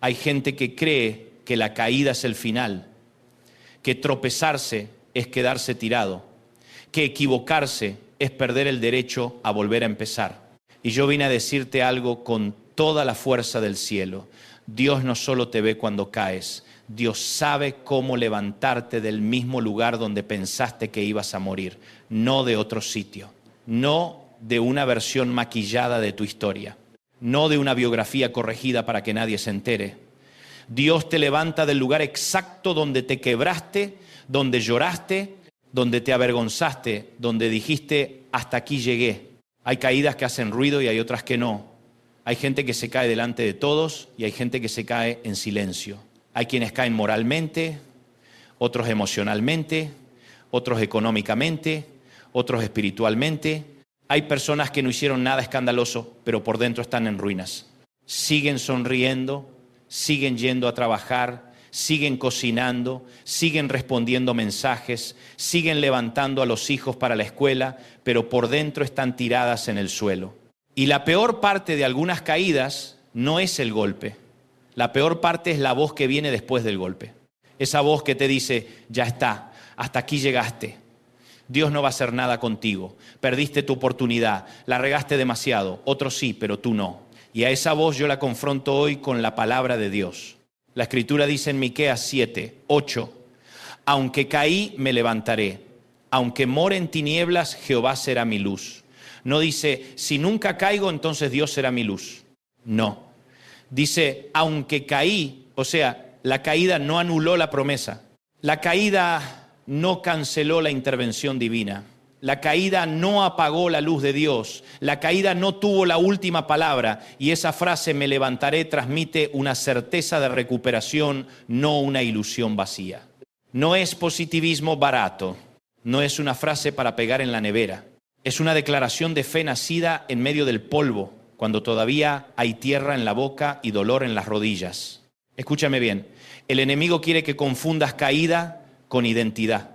Hay gente que cree que la caída es el final, que tropezarse es quedarse tirado, que equivocarse es perder el derecho a volver a empezar. Y yo vine a decirte algo con toda la fuerza del cielo. Dios no solo te ve cuando caes, Dios sabe cómo levantarte del mismo lugar donde pensaste que ibas a morir, no de otro sitio, no de una versión maquillada de tu historia, no de una biografía corregida para que nadie se entere. Dios te levanta del lugar exacto donde te quebraste, donde lloraste, donde te avergonzaste, donde dijiste, hasta aquí llegué. Hay caídas que hacen ruido y hay otras que no. Hay gente que se cae delante de todos y hay gente que se cae en silencio. Hay quienes caen moralmente, otros emocionalmente, otros económicamente, otros espiritualmente. Hay personas que no hicieron nada escandaloso, pero por dentro están en ruinas. Siguen sonriendo, siguen yendo a trabajar, siguen cocinando, siguen respondiendo mensajes, siguen levantando a los hijos para la escuela, pero por dentro están tiradas en el suelo. Y la peor parte de algunas caídas no es el golpe. La peor parte es la voz que viene después del golpe. Esa voz que te dice, ya está, hasta aquí llegaste. Dios no va a hacer nada contigo. Perdiste tu oportunidad, la regaste demasiado. Otros sí, pero tú no. Y a esa voz yo la confronto hoy con la palabra de Dios. La Escritura dice en Miqueas 7:8, aunque caí, me levantaré. Aunque more en tinieblas, Jehová será mi luz. No dice, si nunca caigo, entonces Dios será mi luz. No. Dice, aunque caí, o sea, la caída no anuló la promesa. La caída no canceló la intervención divina. La caída no apagó la luz de Dios. La caída no tuvo la última palabra. Y esa frase, me levantaré, transmite una certeza de recuperación, no una ilusión vacía. No es positivismo barato. No es una frase para pegar en la nevera. Es una declaración de fe nacida en medio del polvo, cuando todavía hay tierra en la boca y dolor en las rodillas. Escúchame bien, el enemigo quiere que confundas caída con identidad,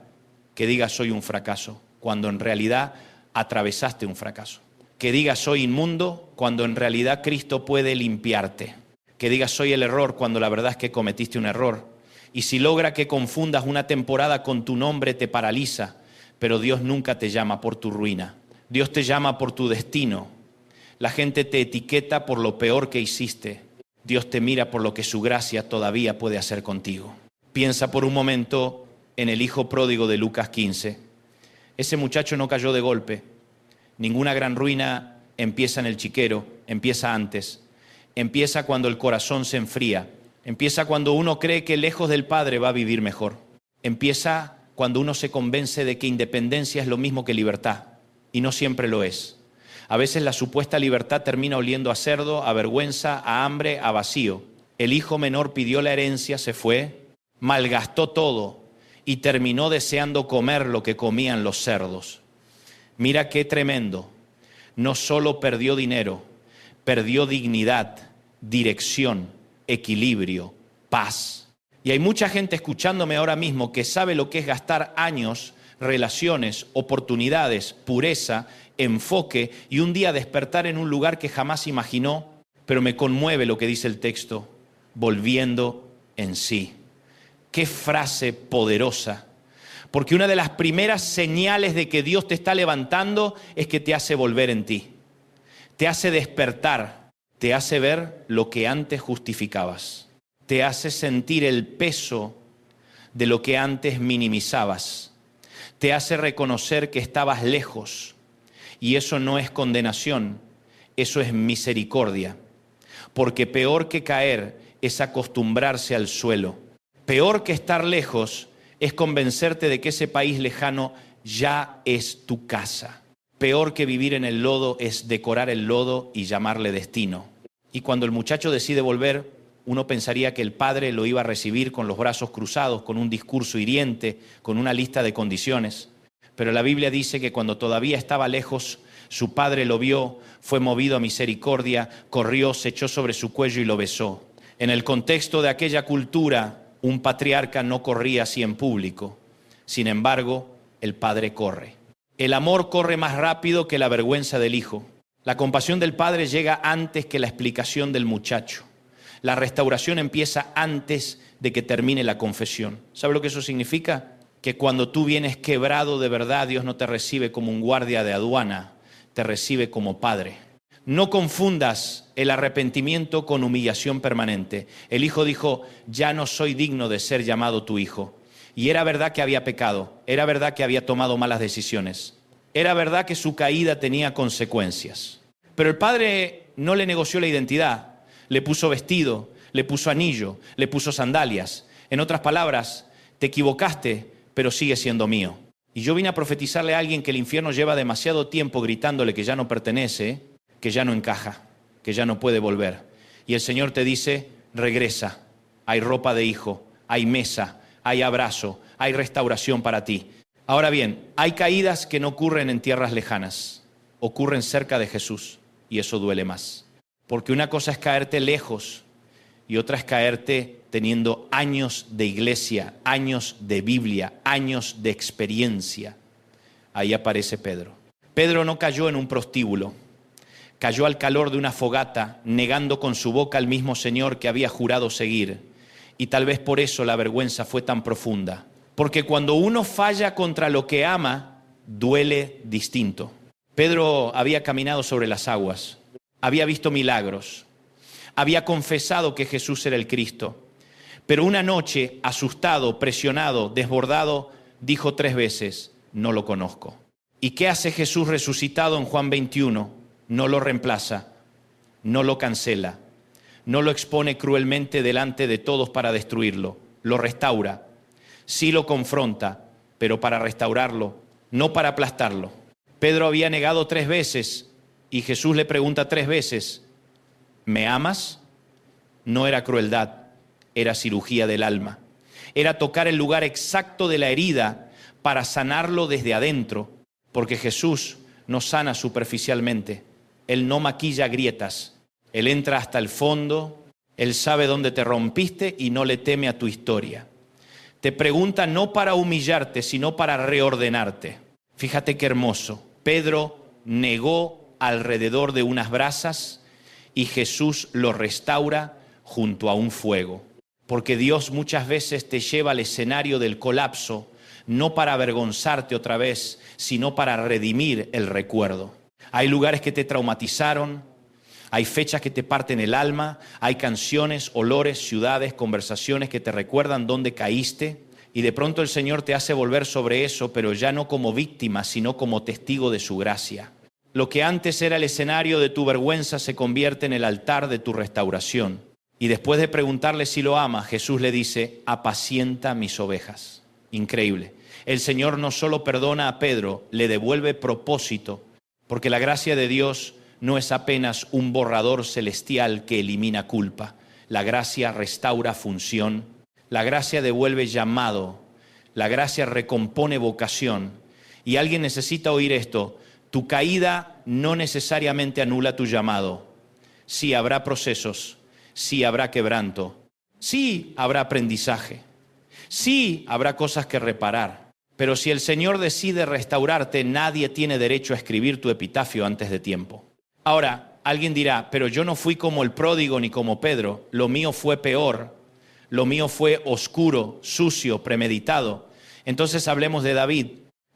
que digas soy un fracaso, cuando en realidad atravesaste un fracaso. Que digas soy inmundo, cuando en realidad Cristo puede limpiarte. Que digas soy el error, cuando la verdad es que cometiste un error. Y si logra que confundas una temporada con tu nombre, te paraliza. Pero Dios nunca te llama por tu ruina. Dios te llama por tu destino. La gente te etiqueta por lo peor que hiciste. Dios te mira por lo que su gracia todavía puede hacer contigo. Piensa por un momento en el hijo pródigo de Lucas 15. Ese muchacho no cayó de golpe. Ninguna gran ruina empieza en el chiquero, empieza antes. Empieza cuando el corazón se enfría. Empieza cuando uno cree que lejos del Padre va a vivir mejor. Empieza cuando uno se convence de que independencia es lo mismo que libertad, y no siempre lo es. A veces la supuesta libertad termina oliendo a cerdo, a vergüenza, a hambre, a vacío. El hijo menor pidió la herencia, se fue, malgastó todo y terminó deseando comer lo que comían los cerdos. Mira qué tremendo. No solo perdió dinero, perdió dignidad, dirección, equilibrio, paz. Y hay mucha gente escuchándome ahora mismo que sabe lo que es gastar años, relaciones, oportunidades, pureza, enfoque y un día despertar en un lugar que jamás imaginó, pero me conmueve lo que dice el texto, volviendo en sí. Qué frase poderosa, porque una de las primeras señales de que Dios te está levantando es que te hace volver en ti, te hace despertar, te hace ver lo que antes justificabas. Te hace sentir el peso de lo que antes minimizabas. Te hace reconocer que estabas lejos. Y eso no es condenación, eso es misericordia. Porque peor que caer es acostumbrarse al suelo. Peor que estar lejos es convencerte de que ese país lejano ya es tu casa. Peor que vivir en el lodo es decorar el lodo y llamarle destino. Y cuando el muchacho decide volver, uno pensaría que el padre lo iba a recibir con los brazos cruzados, con un discurso hiriente, con una lista de condiciones. Pero la Biblia dice que cuando todavía estaba lejos, su padre lo vio, fue movido a misericordia, corrió, se echó sobre su cuello y lo besó. En el contexto de aquella cultura, un patriarca no corría así en público. Sin embargo, el padre corre. El amor corre más rápido que la vergüenza del hijo. La compasión del padre llega antes que la explicación del muchacho. La restauración empieza antes de que termine la confesión. ¿Sabe lo que eso significa? Que cuando tú vienes quebrado de verdad, Dios no te recibe como un guardia de aduana, te recibe como padre. No confundas el arrepentimiento con humillación permanente. El hijo dijo, ya no soy digno de ser llamado tu hijo. Y era verdad que había pecado, era verdad que había tomado malas decisiones, era verdad que su caída tenía consecuencias. Pero el padre no le negoció la identidad, le puso vestido, le puso anillo, le puso sandalias. En otras palabras, te equivocaste, pero sigue siendo mío. Y yo vine a profetizarle a alguien que el infierno lleva demasiado tiempo gritándole que ya no pertenece, que ya no encaja, que ya no puede volver. Y el Señor te dice, regresa, hay ropa de hijo, hay mesa, hay abrazo, hay restauración para ti. Ahora bien, hay caídas que no ocurren en tierras lejanas, ocurren cerca de Jesús y eso duele más. Porque una cosa es caerte lejos y otra es caerte teniendo años de iglesia, años de Biblia, años de experiencia. Ahí aparece Pedro. Pedro no cayó en un prostíbulo, cayó al calor de una fogata, negando con su boca al mismo Señor que había jurado seguir. Y tal vez por eso la vergüenza fue tan profunda. Porque cuando uno falla contra lo que ama, duele distinto. Pedro había caminado sobre las aguas, había visto milagros, había confesado que Jesús era el Cristo. Pero una noche, asustado, presionado, desbordado, dijo 3 veces, no lo conozco. ¿Y qué hace Jesús resucitado en Juan 21? No lo reemplaza, no lo cancela, no lo expone cruelmente delante de todos para destruirlo, lo restaura. Sí lo confronta, pero para restaurarlo, no para aplastarlo. Pedro había negado 3 veces y Jesús le pregunta 3 veces, ¿me amas? No era crueldad, era cirugía del alma. Era tocar el lugar exacto de la herida para sanarlo desde adentro, porque Jesús no sana superficialmente. Él no maquilla grietas. Él entra hasta el fondo, Él sabe dónde te rompiste y no le teme a tu historia. Te pregunta no para humillarte, sino para reordenarte. Fíjate qué hermoso. Pedro negó alrededor de unas brasas y Jesús lo restaura junto a un fuego. Porque Dios muchas veces te lleva al escenario del colapso, no para avergonzarte otra vez, sino para redimir el recuerdo. Hay lugares que te traumatizaron, hay fechas que te parten el alma, hay canciones, olores, ciudades, conversaciones que te recuerdan dónde caíste y de pronto el Señor te hace volver sobre eso, pero ya no como víctima, sino como testigo de su gracia. Lo que antes era el escenario de tu vergüenza se convierte en el altar de tu restauración. Y después de preguntarle si lo ama, Jesús le dice, apacienta mis ovejas. Increíble. El Señor no solo perdona a Pedro, le devuelve propósito, porque la gracia de Dios no es apenas un borrador celestial que elimina culpa. La gracia restaura función, la gracia devuelve llamado, la gracia recompone vocación. Y alguien necesita oír esto, tu caída no necesariamente anula tu llamado. Sí habrá procesos, sí habrá quebranto, sí habrá aprendizaje, sí habrá cosas que reparar. Pero si el Señor decide restaurarte, nadie tiene derecho a escribir tu epitafio antes de tiempo. Ahora, alguien dirá, pero yo no fui como el pródigo ni como Pedro, lo mío fue peor, lo mío fue oscuro, sucio, premeditado. Entonces hablemos de David.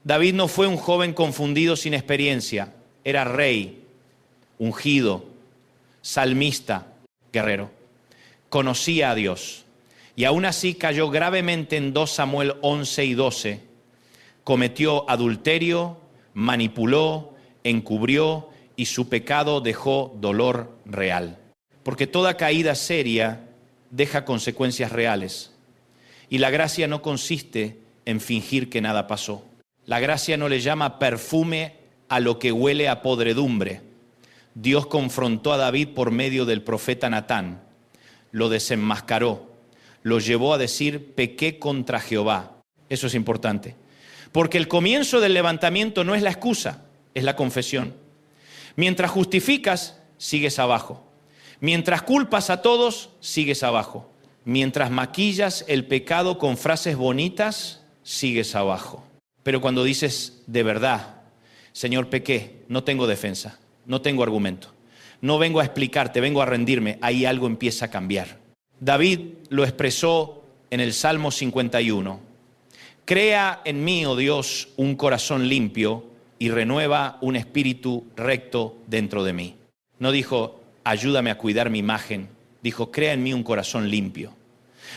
David no fue un joven confundido sin experiencia, era rey, ungido, salmista, guerrero. Conocía a Dios y aún así cayó gravemente en 2 Samuel 11 y 12. Cometió adulterio, manipuló, encubrió y su pecado dejó dolor real. Porque toda caída seria deja consecuencias reales. Y la gracia no consiste en fingir que nada pasó. La gracia no le llama perfume a lo que huele a podredumbre. Dios confrontó a David por medio del profeta Natán, lo desenmascaró, lo llevó a decir, pequé contra Jehová. Eso es importante. Porque el comienzo del levantamiento no es la excusa, es la confesión. Mientras justificas, sigues abajo. Mientras culpas a todos, sigues abajo. Mientras maquillas el pecado con frases bonitas, sigues abajo. Pero cuando dices de verdad, Señor, pequé, no tengo defensa, no tengo argumento. No vengo a explicarte, vengo a rendirme. Ahí algo empieza a cambiar. David lo expresó en el Salmo 51. Crea en mí, oh Dios, un corazón limpio y renueva un espíritu recto dentro de mí. No dijo, ayúdame a cuidar mi imagen. Dijo, crea en mí un corazón limpio.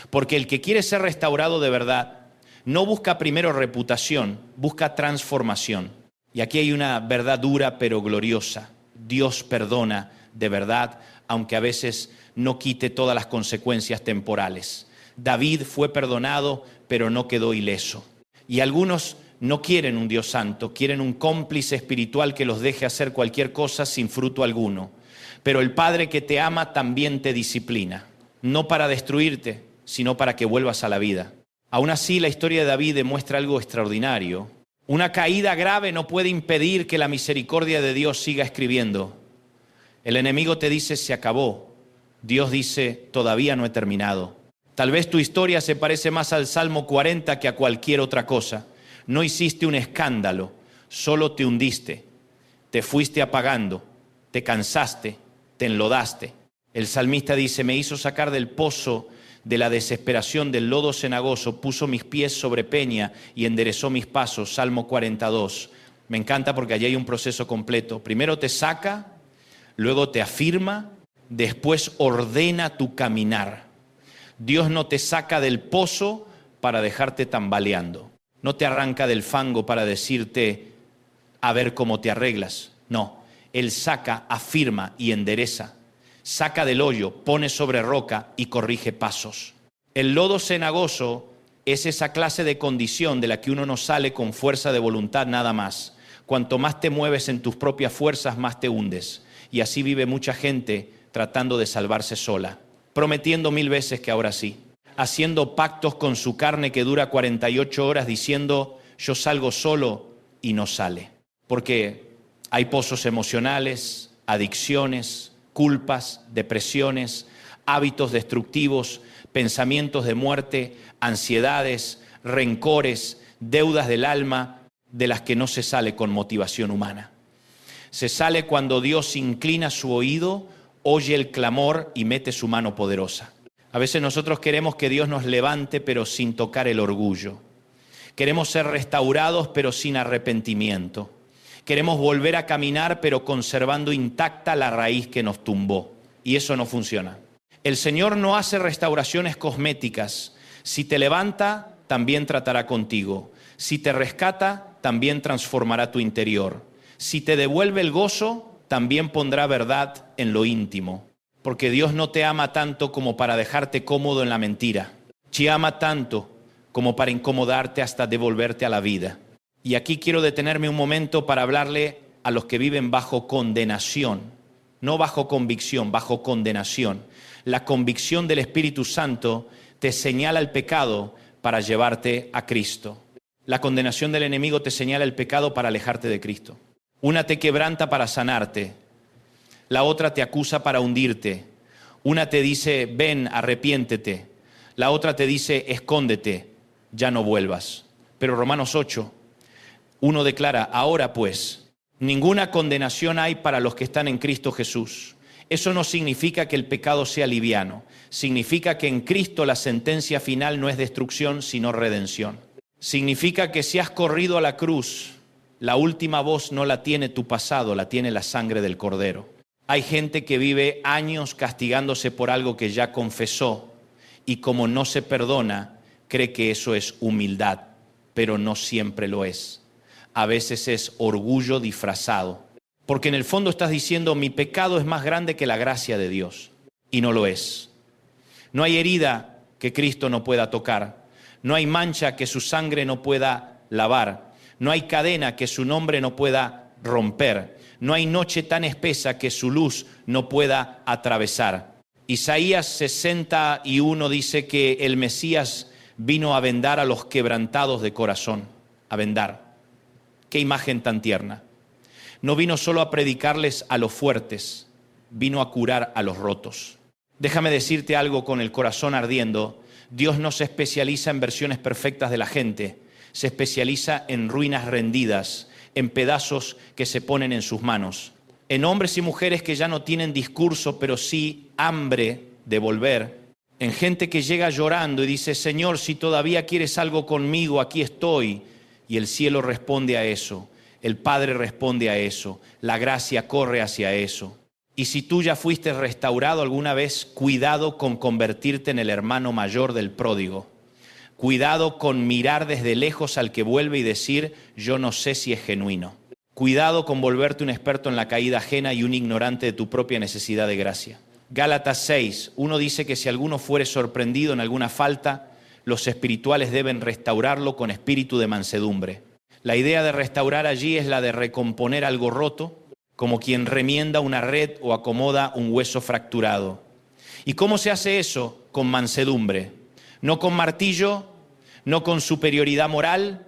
Porque el que quiere ser restaurado de verdad, no busca primero reputación, busca transformación. Y aquí hay una verdad dura pero gloriosa. Dios perdona de verdad, aunque a veces no quite todas las consecuencias temporales. David fue perdonado, pero no quedó ileso. Y algunos no quieren un Dios santo, quieren un cómplice espiritual que los deje hacer cualquier cosa sin fruto alguno. Pero el Padre que te ama también te disciplina, no para destruirte, sino para que vuelvas a la vida. Aún así, la historia de David demuestra algo extraordinario. Una caída grave no puede impedir que la misericordia de Dios siga escribiendo. El enemigo te dice, se acabó. Dios dice, todavía no he terminado. Tal vez tu historia se parece más al Salmo 40 que a cualquier otra cosa. No hiciste un escándalo, solo te hundiste. Te fuiste apagando, te cansaste, te enlodaste. El salmista dice, me hizo sacar del pozo de la desesperación, del lodo cenagoso, puso mis pies sobre peña y enderezó mis pasos. Salmo 42. Me encanta porque allí hay un proceso completo. Primero te saca, luego te afirma, después ordena tu caminar. Dios no te saca del pozo para dejarte tambaleando. No te arranca del fango para decirte a ver cómo te arreglas. No, Él saca, afirma y endereza. Saca del hoyo, pone sobre roca y corrige pasos. El lodo cenagoso es esa clase de condición de la que uno no sale con fuerza de voluntad nada más. Cuanto más te mueves en tus propias fuerzas, más te hundes. Y así vive mucha gente tratando de salvarse sola, prometiendo 1000 veces que ahora sí, haciendo pactos con su carne que dura 48 horas diciendo yo salgo solo y no sale. Porque hay pozos emocionales, adicciones, culpas, depresiones, hábitos destructivos, pensamientos de muerte, ansiedades, rencores, deudas del alma, de las que no se sale con motivación humana. Se sale cuando Dios inclina su oído, oye el clamor y mete su mano poderosa. A veces nosotros queremos que Dios nos levante, pero sin tocar el orgullo. Queremos ser restaurados, pero sin arrepentimiento. Queremos volver a caminar, pero conservando intacta la raíz que nos tumbó. Y eso no funciona. El Señor no hace restauraciones cosméticas. Si te levanta, también tratará contigo. Si te rescata, también transformará tu interior. Si te devuelve el gozo, también pondrá verdad en lo íntimo. Porque Dios no te ama tanto como para dejarte cómodo en la mentira. Te ama tanto como para incomodarte hasta devolverte a la vida. Y aquí quiero detenerme un momento para hablarle a los que viven bajo condenación, no bajo convicción, bajo condenación. La convicción del Espíritu Santo te señala el pecado para llevarte a Cristo. La condenación del enemigo te señala el pecado para alejarte de Cristo. Una te quebranta para sanarte, la otra te acusa para hundirte. Una te dice, ven, arrepiéntete. La otra te dice, escóndete, ya no vuelvas. Pero Romanos 8, uno declara, ahora pues, ninguna condenación hay para los que están en Cristo Jesús. Eso no significa que el pecado sea liviano. Significa que en Cristo la sentencia final no es destrucción, sino redención. Significa que si has corrido a la cruz, la última voz no la tiene tu pasado, la tiene la sangre del Cordero. Hay gente que vive años castigándose por algo que ya confesó y como no se perdona, cree que eso es humildad, pero no siempre lo es. A veces es orgullo disfrazado. Porque en el fondo estás diciendo, mi pecado es más grande que la gracia de Dios. Y no lo es. No hay herida que Cristo no pueda tocar. No hay mancha que su sangre no pueda lavar. No hay cadena que su nombre no pueda romper. No hay noche tan espesa que su luz no pueda atravesar. Isaías 61 dice que el Mesías vino a vendar a los quebrantados de corazón. A vendar. Qué imagen tan tierna. No vino solo a predicarles a los fuertes, vino a curar a los rotos. Déjame decirte algo con el corazón ardiendo. Dios no se especializa en versiones perfectas de la gente, se especializa en ruinas rendidas, en pedazos que se ponen en sus manos. en hombres y mujeres que ya no tienen discurso, pero sí hambre de volver, en gente que llega llorando y dice, Señor, si todavía quieres algo conmigo, aquí estoy. Y el cielo responde a eso, el Padre responde a eso, la gracia corre hacia eso. Y si tú ya fuiste restaurado alguna vez, cuidado con convertirte en el hermano mayor del pródigo. Cuidado con mirar desde lejos al que vuelve y decir, yo no sé si es genuino. Cuidado con volverte un experto en la caída ajena y un ignorante de tu propia necesidad de gracia. Gálatas 6, uno dice que si alguno fuere sorprendido en alguna falta, los espirituales deben restaurarlo con espíritu de mansedumbre. La idea de restaurar allí es la de recomponer algo roto, como quien remienda una red o acomoda un hueso fracturado. ¿Y cómo se hace eso? Con mansedumbre. No con martillo, no con superioridad moral,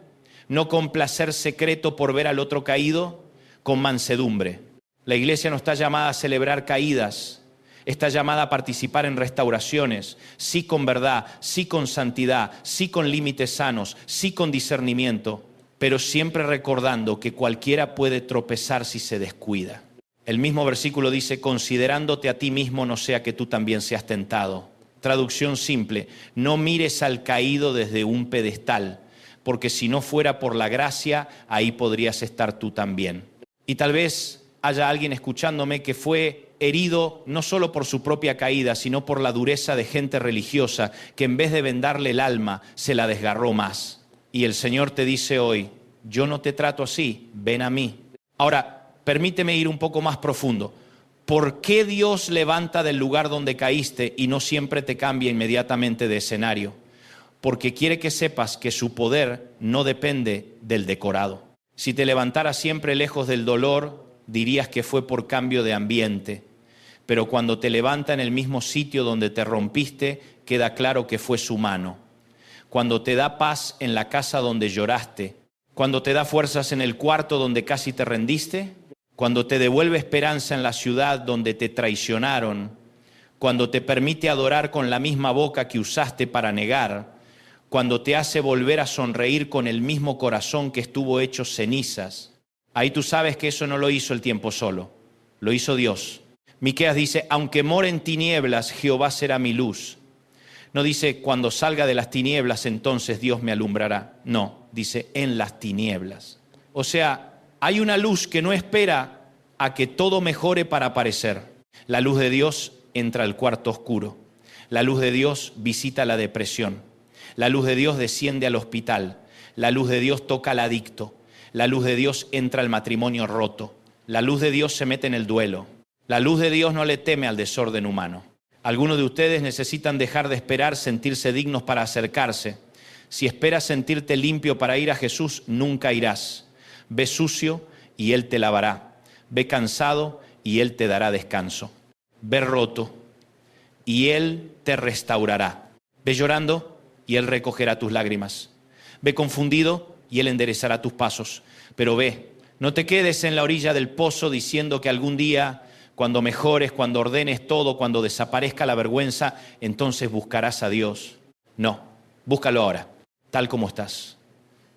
no con placer secreto por ver al otro caído, con mansedumbre. La iglesia no está llamada a celebrar caídas, está llamada a participar en restauraciones, sí con verdad, sí con santidad, sí con límites sanos, sí con discernimiento, pero siempre recordando que cualquiera puede tropezar si se descuida. El mismo versículo dice, considerándote a ti mismo no sea que tú también seas tentado. Traducción simple, no mires al caído desde un pedestal, porque si no fuera por la gracia, ahí podrías estar tú también. Y tal vez haya alguien escuchándome que fue herido no solo por su propia caída, sino por la dureza de gente religiosa que en vez de vendarle el alma, se la desgarró más. Y el Señor te dice hoy, yo no te trato así, ven a mí. Ahora, permíteme ir un poco más profundo. ¿Por qué Dios levanta del lugar donde caíste y no siempre te cambia inmediatamente de escenario? Porque quiere que sepas que su poder no depende del decorado. Si te levantaras siempre lejos del dolor, dirías que fue por cambio de ambiente. Pero cuando te levanta en el mismo sitio donde te rompiste, queda claro que fue su mano. Cuando te da paz en la casa donde lloraste, cuando te da fuerzas en el cuarto donde casi te rendiste, cuando te devuelve esperanza en la ciudad donde te traicionaron, cuando te permite adorar con la misma boca que usaste para negar, cuando te hace volver a sonreír con el mismo corazón que estuvo hecho cenizas, ahí tú sabes que eso no lo hizo el tiempo solo, lo hizo Dios. Miqueas dice, aunque more en tinieblas, Jehová será mi luz. No dice, cuando salga de las tinieblas, entonces Dios me alumbrará. No, dice, en las tinieblas. O sea, hay una luz que no espera a que todo mejore para aparecer. La luz de Dios entra al cuarto oscuro. La luz de Dios visita la depresión. La luz de Dios desciende al hospital. La luz de Dios toca al adicto. La luz de Dios entra al matrimonio roto. La luz de Dios se mete en el duelo. La luz de Dios no le teme al desorden humano. Algunos de ustedes necesitan dejar de esperar sentirse dignos para acercarse. Si esperas sentirte limpio para ir a Jesús, nunca irás. Ve sucio y Él te lavará. Ve cansado y Él te dará descanso. Ve roto y Él te restaurará. Ve llorando y Él recogerá tus lágrimas. Ve confundido y Él enderezará tus pasos. Pero ve, no te quedes en la orilla del pozo diciendo que algún día, cuando mejores, cuando ordenes todo, cuando desaparezca la vergüenza, entonces buscarás a Dios. No, búscalo ahora, tal como estás.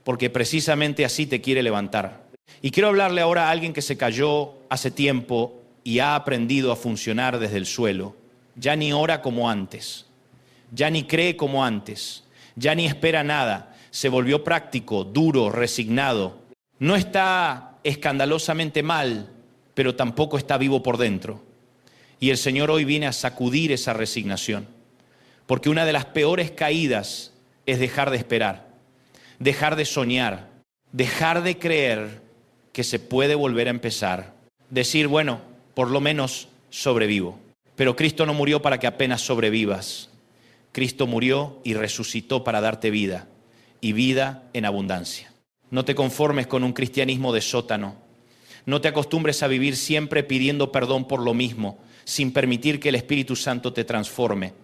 Porque precisamente así te quiere levantar. Y quiero hablarle ahora a alguien que se cayó hace tiempo y ha aprendido a funcionar desde el suelo. Ya ni ora como antes, ya ni cree como antes, ya ni espera nada. Se volvió práctico, duro, resignado. No está escandalosamente mal, pero tampoco está vivo por dentro. Y el Señor hoy viene a sacudir esa resignación. Porque una de las peores caídas es dejar de esperar, dejar de soñar, dejar de creer que se puede volver a empezar. Decir, bueno, por lo menos sobrevivo. Pero Cristo no murió para que apenas sobrevivas. Cristo murió y resucitó para darte vida, y vida en abundancia. No te conformes con un cristianismo de sótano. No te acostumbres a vivir siempre pidiendo perdón por lo mismo, sin permitir que el Espíritu Santo te transforme.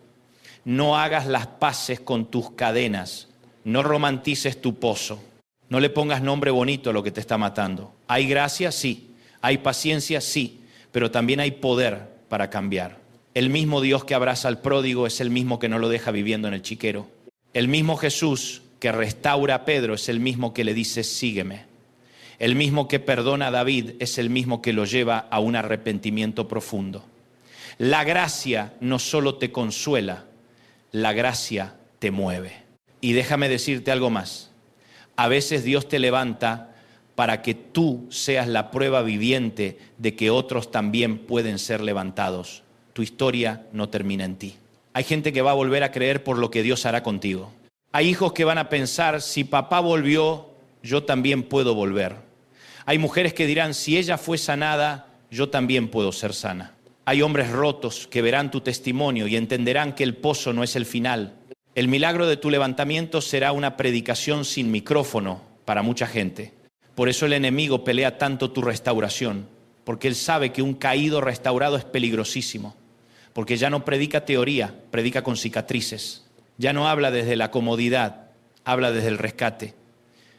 No hagas las paces con tus cadenas. No romantices tu pozo. No le pongas nombre bonito a lo que te está matando. Hay gracia, sí. Hay paciencia, sí. Pero también hay poder para cambiar. El mismo Dios que abraza al pródigo es el mismo que no lo deja viviendo en el chiquero. El mismo Jesús que restaura a Pedro es el mismo que le dice, sígueme. El mismo que perdona a David es el mismo que lo lleva a un arrepentimiento profundo. La gracia no solo te consuela, la gracia te mueve. Y déjame decirte algo más. A veces Dios te levanta para que tú seas la prueba viviente de que otros también pueden ser levantados. Tu historia no termina en ti. Hay gente que va a volver a creer por lo que Dios hará contigo. Hay hijos que van a pensar, si papá volvió, yo también puedo volver. Hay mujeres que dirán, si ella fue sanada, yo también puedo ser sana. Hay hombres rotos que verán tu testimonio y entenderán que el pozo no es el final. El milagro de tu levantamiento será una predicación sin micrófono para mucha gente. Por eso el enemigo pelea tanto tu restauración, porque él sabe que un caído restaurado es peligrosísimo, porque ya no predica teoría, predica con cicatrices. Ya no habla desde la comodidad, habla desde el rescate.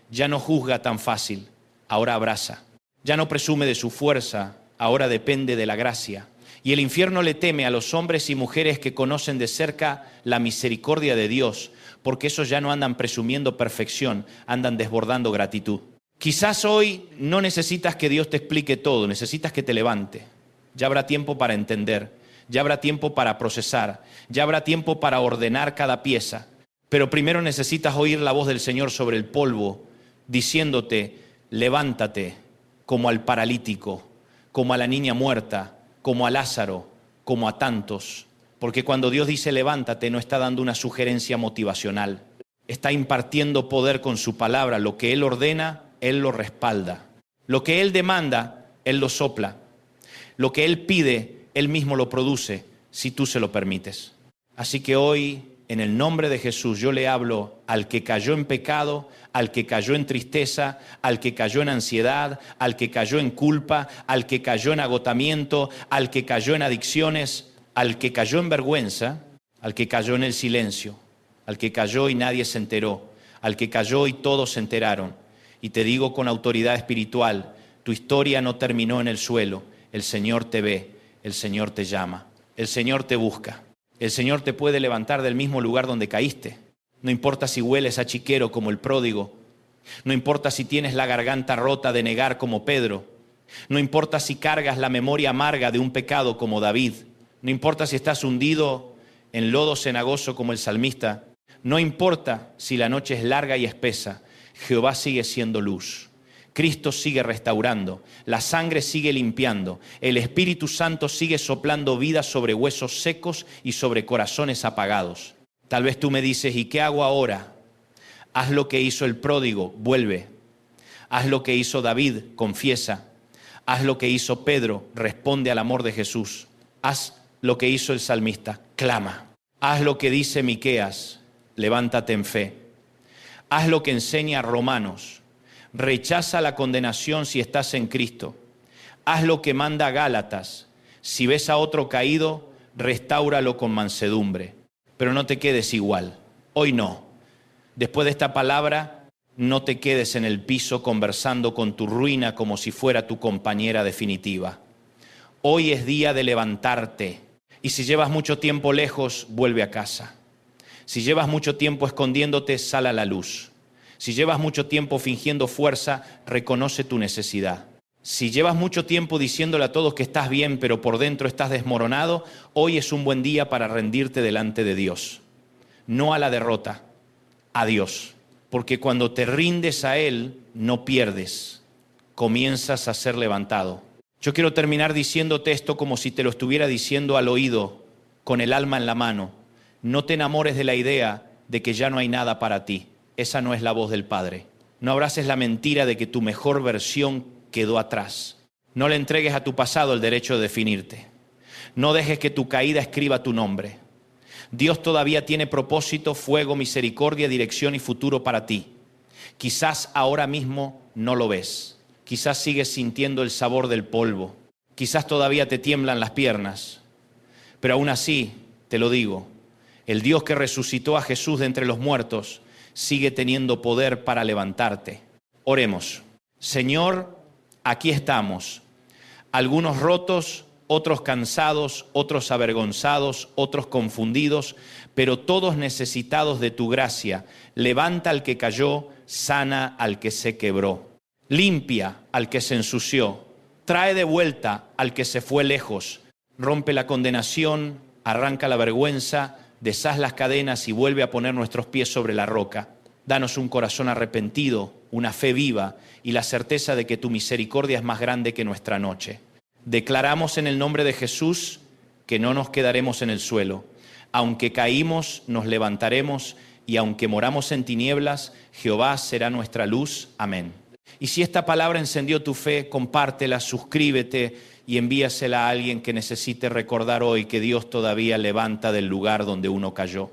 Ya no juzga tan fácil, ahora abraza. Ya no presume de su fuerza, ahora depende de la gracia. Y el infierno le teme a los hombres y mujeres que conocen de cerca la misericordia de Dios, porque esos ya no andan presumiendo perfección, andan desbordando gratitud. Quizás hoy no necesitas que Dios te explique todo, necesitas que te levante. Ya habrá tiempo para entender. Ya habrá tiempo para procesar, ya habrá tiempo para ordenar cada pieza. Pero primero necesitas oír la voz del Señor sobre el polvo, diciéndote, levántate, como al paralítico, como a la niña muerta, como a Lázaro, como a tantos. Porque cuando Dios dice levántate, no está dando una sugerencia motivacional. Está impartiendo poder con su palabra. Lo que Él ordena, Él lo respalda. Lo que Él demanda, Él lo sopla. Lo que Él pide, Él mismo lo produce, si tú se lo permites. Así que hoy, en el nombre de Jesús, yo le hablo al que cayó en pecado, al que cayó en tristeza, al que cayó en ansiedad, al que cayó en culpa, al que cayó en agotamiento, al que cayó en adicciones, al que cayó en vergüenza, al que cayó en el silencio, al que cayó y nadie se enteró, al que cayó y todos se enteraron. Y te digo con autoridad espiritual, tu historia no terminó en el suelo, el Señor te ve. El Señor te llama, el Señor te busca, el Señor te puede levantar del mismo lugar donde caíste. No importa si hueles a chiquero como el pródigo, no importa si tienes la garganta rota de negar como Pedro, no importa si cargas la memoria amarga de un pecado como David, no importa si estás hundido en lodo cenagoso como el salmista, no importa si la noche es larga y espesa, Jehová sigue siendo luz. Cristo sigue restaurando, la sangre sigue limpiando, el Espíritu Santo sigue soplando vida sobre huesos secos y sobre corazones apagados. Tal vez tú me dices, ¿y qué hago ahora? Haz lo que hizo el pródigo, vuelve. Haz lo que hizo David, confiesa. Haz lo que hizo Pedro, responde al amor de Jesús. Haz lo que hizo el salmista, clama. Haz lo que dice Miqueas, levántate en fe. Haz lo que enseña Romanos. Rechaza la condenación si estás en Cristo. Haz lo que manda Gálatas. Si ves a otro caído, restáuralo con mansedumbre. Pero no te quedes igual. Hoy no. Después de esta palabra, no te quedes en el piso conversando con tu ruina como si fuera tu compañera definitiva. Hoy es día de levantarte. Y si llevas mucho tiempo lejos, vuelve a casa. Si llevas mucho tiempo escondiéndote, sal a la luz. Si llevas mucho tiempo fingiendo fuerza, reconoce tu necesidad. Si llevas mucho tiempo diciéndole a todos que estás bien, pero por dentro estás desmoronado, hoy es un buen día para rendirte delante de Dios. No a la derrota, a Dios. Porque cuando te rindes a Él, no pierdes, comienzas a ser levantado. Yo quiero terminar diciéndote esto como si te lo estuviera diciendo al oído, con el alma en la mano. No te enamores de la idea de que ya no hay nada para ti. Esa no es la voz del Padre. No abraces la mentira de que tu mejor versión quedó atrás. No le entregues a tu pasado el derecho de definirte. No dejes que tu caída escriba tu nombre. Dios todavía tiene propósito, fuego, misericordia, dirección y futuro para ti. Quizás ahora mismo no lo ves. Quizás sigues sintiendo el sabor del polvo. Quizás todavía te tiemblan las piernas. Pero aún así, te lo digo, el Dios que resucitó a Jesús de entre los muertos sigue teniendo poder para levantarte. Oremos. Señor, aquí estamos. Algunos rotos, otros cansados, otros avergonzados, otros confundidos, pero todos necesitados de tu gracia. Levanta al que cayó, sana al que se quebró. limpia al que se ensució, trae de vuelta al que se fue lejos, rompe la condenación, arranca la vergüenza, deshaz las cadenas y vuelve a poner nuestros pies sobre la roca. Danos un corazón arrepentido, una fe viva y la certeza de que tu misericordia es más grande que nuestra noche. Declaramos en el nombre de Jesús que no nos quedaremos en el suelo. Aunque caímos, nos levantaremos, y aunque moramos en tinieblas, Jehová será nuestra luz. Amén. Y si esta palabra encendió tu fe, compártela, suscríbete y envíasela a alguien que necesite recordar hoy que Dios todavía levanta del lugar donde uno cayó.